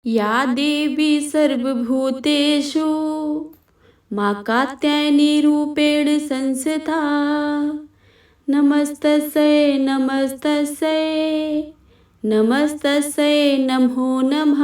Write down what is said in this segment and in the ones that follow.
या देवी सर्वभूतेषु मा कात्यायनी रूपेण संस्थिता नमस्तस्यै नमस्तस्यै नमस्तस्यै नमो नमः।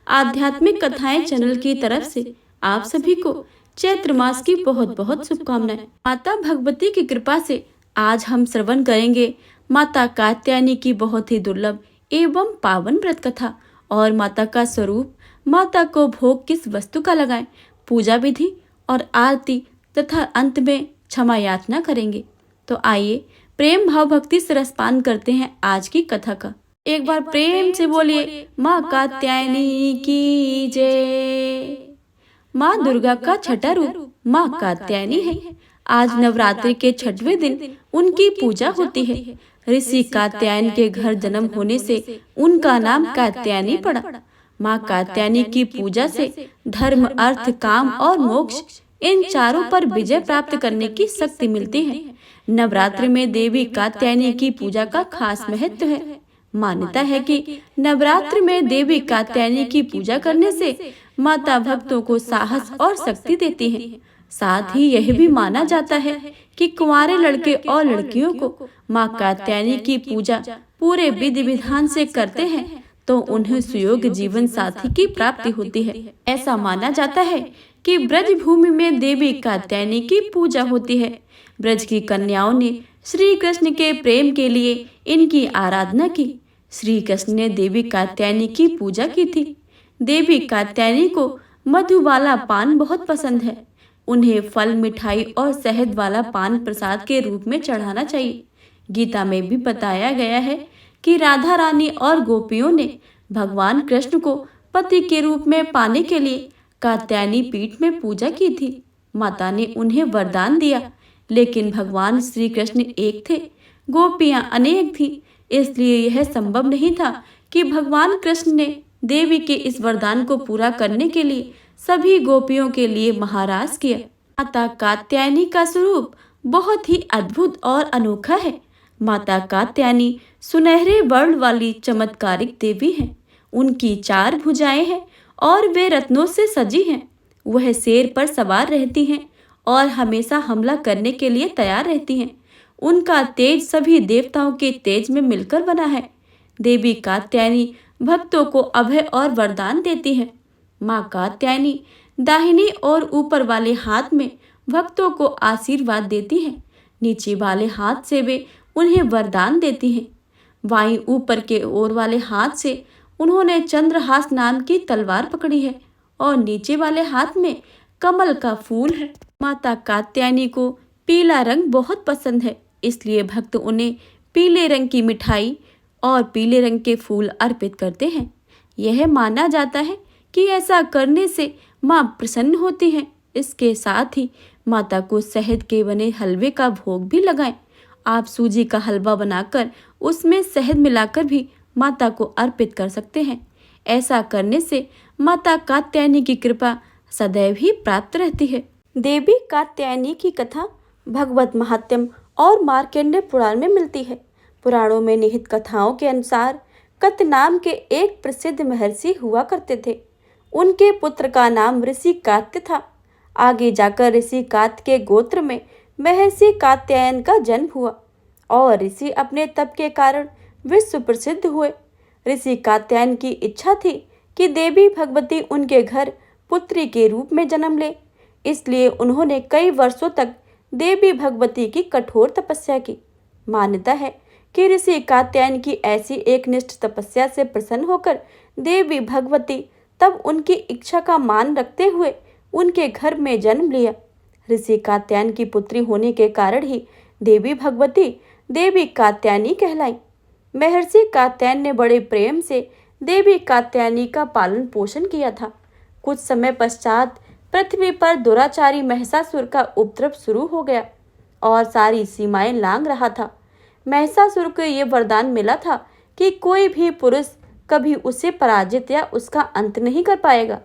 आध्यात्मिक कथाएं चैनल की तरफ से आप सभी को चैत्र मास की बहुत बहुत शुभकामनाएं। माता भगवती की कृपा से आज हम श्रवण करेंगे माता कात्यायनी की बहुत ही दुर्लभ एवं पावन व्रत कथा और माता का स्वरूप, माता को भोग किस वस्तु का लगाएं, पूजा विधि और आरती तथा अंत में क्षमा याचना करेंगे। तो आइए प्रेम भाव भक्ति से रसपान करते हैं आज की कथा का। एक बार प्रेम से बोलिए माँ कात्यायनी की जय। माँ दुर्गा का छठा रूप माँ कात्यायनी है। आज नवरात्रि के छठवें दिन उनकी पूजा होती है। ऋषि कात्यायन के घर जन्म होने से उनका नाम कात्यायनी पड़ा। माँ कात्यायनी की पूजा से धर्म, अर्थ, काम और मोक्ष इन चारों पर विजय प्राप्त करने की शक्ति मिलती है। नवरात्रि में देवी कात्यायनी की पूजा का खास महत्व है। मान्यता है कि नवरात्रि में देवी कात्यायनी की पूजा करने से माता भक्तों को साहस और शक्ति देती है। साथ ही यह भी माना जाता है कि कुंवारे लड़के और लड़कियों को माँ कात्यायनी की पूजा पूरे विधि विधान से करते हैं तो उन्हें सुयोग्य जीवन साथी की प्राप्ति होती है। ऐसा माना जाता है कि ब्रज भूमि में देवी कात्यायनी की पूजा होती है। ब्रज की कन्याओं ने श्री कृष्ण के प्रेम के लिए इनकी आराधना की। श्री कृष्ण ने देवी कात्यायनी की पूजा की थी। देवी कात्यायनी को मधु वाला पान बहुत पसंद है। उन्हें फल, मिठाई और शहद वाला पान प्रसाद के रूप में चढ़ाना चाहिए। गीता में भी बताया गया है कि राधा रानी और गोपियों ने भगवान कृष्ण को पति के रूप में पाने के लिए कात्यायनी पीठ में पूजा की थी। माता ने उन्हें वरदान दिया, लेकिन भगवान श्री कृष्ण एक थे, गोपियां अनेक थी, इसलिए यह संभव नहीं था कि भगवान कृष्ण ने देवी के इस वरदान को पूरा करने के लिए सभी गोपियों के लिए महाराज किया। माता कात्यायनी का स्वरूप बहुत ही अद्भुत और अनोखा है। माता कात्यायनी सुनहरे वर्ण वाली चमत्कारिक देवी हैं। उनकी 4 भुजाएं हैं और वे रत्नों से सजी हैं। वह शेर पर सवार रहती हैं और हमेशा हमला करने के लिए तैयार रहती हैं। उनका तेज सभी देवताओं के तेज में मिलकर बना है। देवी कात्यायनी भक्तों को अभय और वरदान देती है। माँ कात्यायनी दाहिनी और ऊपर वाले हाथ में भक्तों को आशीर्वाद देती हैं। नीचे वाले हाथ से वे उन्हें वरदान देती हैं। बाईं ऊपर के ओर वाले हाथ से उन्होंने चंद्रहास नाम की तलवार पकड़ी है और नीचे वाले हाथ में कमल का फूल है। माता कात्यायनी को पीला रंग बहुत पसंद है, इसलिए भक्त उन्हें पीले रंग की मिठाई और पीले रंग के फूल अर्पित करते हैं। यह माना जाता है कि ऐसा करने से माँ प्रसन्न होती हैं। इसके साथ ही माता को शहद के बने हलवे का भोग भी लगाएं। आप सूजी का हलवा बनाकर उसमें शहद मिलाकर भी माता को अर्पित कर सकते हैं। ऐसा करने से माता कात्यायनी की कृपा सदैव ही प्राप्त रहती है। देवी कात्यायनी की कथा भगवत महात्म्य और मार्कंडेय पुराण में मिलती है। पुराणों में निहित कथाओं के अनुसार कत नाम के एक प्रसिद्ध महर्षि हुआ करते थे। उनके पुत्र का नाम ऋषि कात्य था। आगे जाकर ऋषि कात्य के गोत्र में महर्षि कात्यायन का जन्म हुआ और ऋषि अपने तप के कारण विश्व प्रसिद्ध हुए। ऋषि कात्यायन की इच्छा थी कि देवी भगवती उनके घर पुत्री के रूप में जन्म ले, इसलिए उन्होंने कई वर्षों तक देवी भगवती की कठोर तपस्या की। मान्यता है कि ऋषि कात्यायन की ऐसी एक निष्ठ तपस्या से प्रसन्न होकर देवी भगवती तब उनकी इच्छा का मान रखते हुए उनके घर में जन्म लिया। ऋषि कात्यायन की पुत्री होने के कारण ही देवी भगवती देवी कात्यायनी कहलाई। महर्षि कात्यायन ने बड़े प्रेम से देवी कात्यायनी का पालन पोषण किया था। कुछ समय पश्चात पृथ्वी पर दुराचारी महिषासुर का उपद्रव शुरू हो गया और सारी सीमाएं लांघ रहा था। महिषासुर को ये वरदान मिला था कि कोई भी पुरुष कभी उसे पराजित या उसका अंत नहीं कर पाएगा,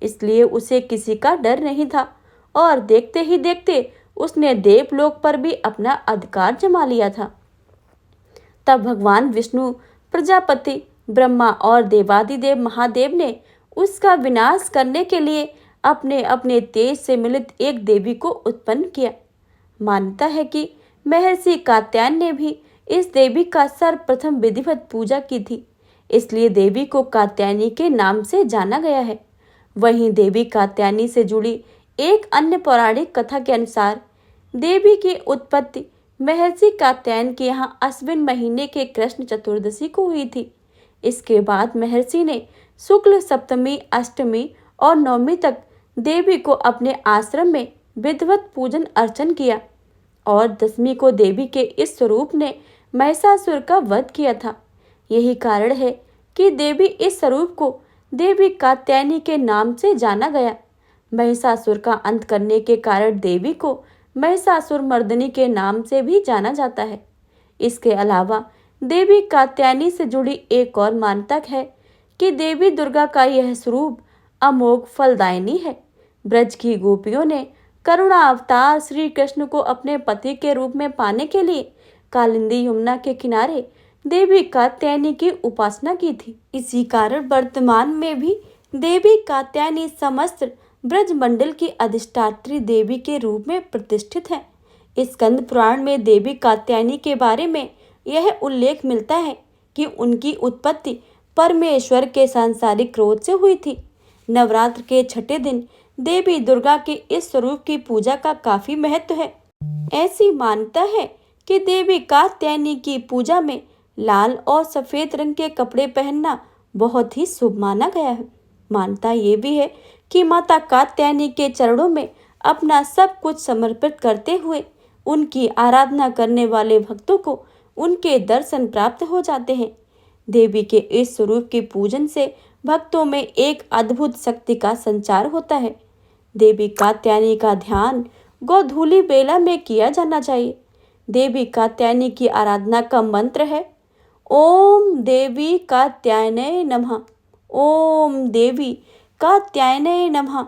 इसलिए उसे किसी का डर नहीं था और देखते ही देखते उसने देवलोक पर भी अपना अधिकार जमा लिया था। तब भगवान विष्णु, प्रजापति ब्रह्मा और देवादिदेव महादेव ने उसका विनाश करने के लिए अपने अपने तेज से मिलित एक देवी को उत्पन्न किया। मानता है कि महर्षि कात्यायन ने भी इस देवी का सर्वप्रथम विधिवत पूजा की थी, इसलिए देवी को कात्यायनी के नाम से जाना गया है। वहीं देवी कात्यायनी से जुड़ी एक अन्य पौराणिक कथा के अनुसार देवी की उत्पत्ति महर्षि कात्यायन के यहाँ अश्विन महीने के कृष्ण चतुर्दशी को हुई थी। इसके बाद महर्षि ने शुक्ल सप्तमी, अष्टमी और नवमी तक देवी को अपने आश्रम में विधिवत पूजन अर्चन किया और दसवीं को देवी के इस स्वरूप ने महिषासुर का वध किया था। यही कारण है कि देवी इस स्वरूप को देवी कात्यायनी के नाम से जाना गया। महिषासुर का अंत करने के कारण देवी को महिषासुर मर्दिनी के नाम से भी जाना जाता है। इसके अलावा देवी कात्यायनी से जुड़ी एक और मान्यता है कि देवी दुर्गा का यह स्वरूप अमोघ फलदायिनी है। ब्रज की गोपियों ने करुणा अवतार श्री कृष्ण को अपने पति के रूप में पाने के लिए कालिंदी यमुना के किनारे देवी कात्यायनी की उपासना की थी। इसी कारण वर्तमान में भी देवी कात्यायनी समस्त ब्रज मंडल की अधिष्ठात्री देवी के रूप में प्रतिष्ठित है। स्कंद पुराण में देवी कात्यायनी के बारे में यह उल्लेख मिलता है कि उनकी उत्पत्ति परमेश्वर के सांसारिक क्रोध से हुई थी। नवरात्र के छठे दिन देवी दुर्गा के इस स्वरूप की पूजा का काफी महत्व है। ऐसी मान्यता है कि देवी कात्यायनी की पूजा में लाल और सफेद रंग के कपड़े पहनना बहुत ही शुभ माना गया है। मान्यता ये भी है कि माता कात्यायनी के चरणों में अपना सब कुछ समर्पित करते हुए उनकी आराधना करने वाले भक्तों को उनके दर्शन प्राप्त हो जाते हैं। देवी के इस स्वरूप के पूजन से भक्तों में एक अद्भुत शक्ति का संचार होता है। देवी कात्यायनी का ध्यान गोधूली बेला में किया जाना चाहिए। देवी कात्यायनी की आराधना का मंत्र है ओम देवी कात्यायने नमः, ओम देवी कात्यायने नमः।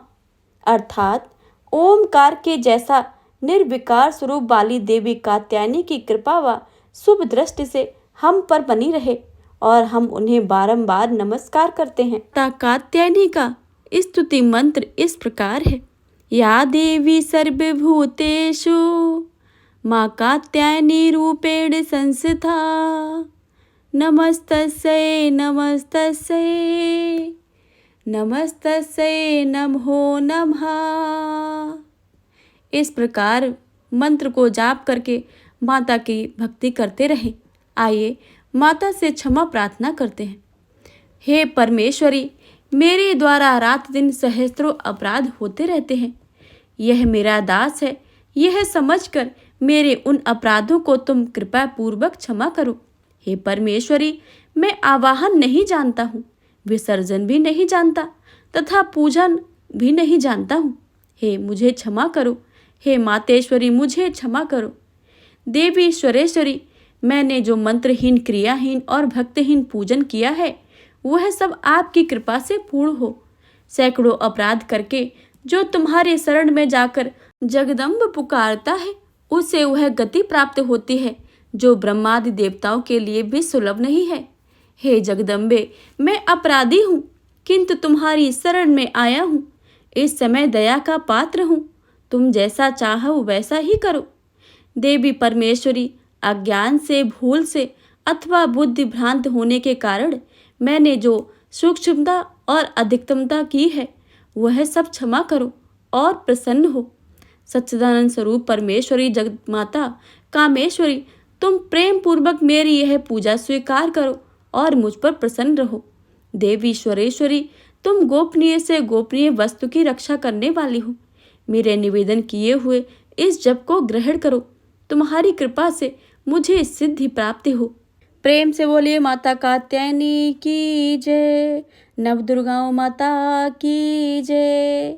अर्थात ओमकार के जैसा निर्विकार स्वरूप वाली देवी कात्यायनी की कृपा व शुभ दृष्टि से हम पर बनी रहे और हम उन्हें बारंबार नमस्कार करते हैं। माता कात्यायनी का स्तुति मंत्र इस प्रकार है। या देवी सर्वभूतेषु माँ कात्यायनी रूपेण संस्था, नमस्तस्यै नमस्तस्यै नमस्तस्यै नमो नमः। इस प्रकार मंत्र को जाप करके माता की भक्ति करते रहें। आइए माता से क्षमा प्रार्थना करते हैं। हे परमेश्वरी, मेरे द्वारा रात दिन सहस्त्रों अपराध होते रहते हैं। यह मेरा दास है, यह समझकर मेरे उन अपराधों को तुम कृपा पूर्वक क्षमा करो। हे परमेश्वरी, मैं आवाहन नहीं जानता हूँ, विसर्जन भी नहीं जानता तथा पूजन भी नहीं जानता हूँ। हे मुझे क्षमा करो। हे मातेश्वरी, मुझे क्षमा करो। देवी स्वरेश्वरी, मैंने जो मंत्रहीन, क्रियाहीन और भक्तहीन पूजन किया है वह सब आपकी कृपा से पूर्ण हो। सैकड़ों अपराध करके जो तुम्हारे शरण में जाकर जगदम्ब पुकारता है उसे वह गति प्राप्त होती है जो ब्रह्मादि देवताओं के लिए भी सुलभ नहीं है। हे जगदम्बे, मैं अपराधी हूँ किंतु तुम्हारी शरण में आया हूँ। इस समय दया का पात्र हूँ, तुम जैसा चाहो वैसा ही करो। देवी परमेश्वरी, अज्ञान से, भूल से अथवा बुद्धि भ्रांत होने के कारण मैंने जो सूक्ष्मता और अधिकतमता की है वह सब क्षमा करो और प्रसन्न हो। सच्चिदानंद स्वरूप परमेश्वरी जगत माता कामेश्वरी, तुम प्रेम पूर्वक मेरी यह पूजा स्वीकार करो और मुझ पर प्रसन्न रहो। देवी ईश्वरेश्वरी, तुम गोपनीय से गोपनीय वस्तु की रक्षा करने वाली हो। मेरे निवेदन किए हुए इस जप को ग्रहण करो। तुम्हारी कृपा से मुझे सिद्धि प्राप्ति हो। प्रेम से बोलिए माता कात्यायनी की जय। नवदुर्गाओं माता की जय।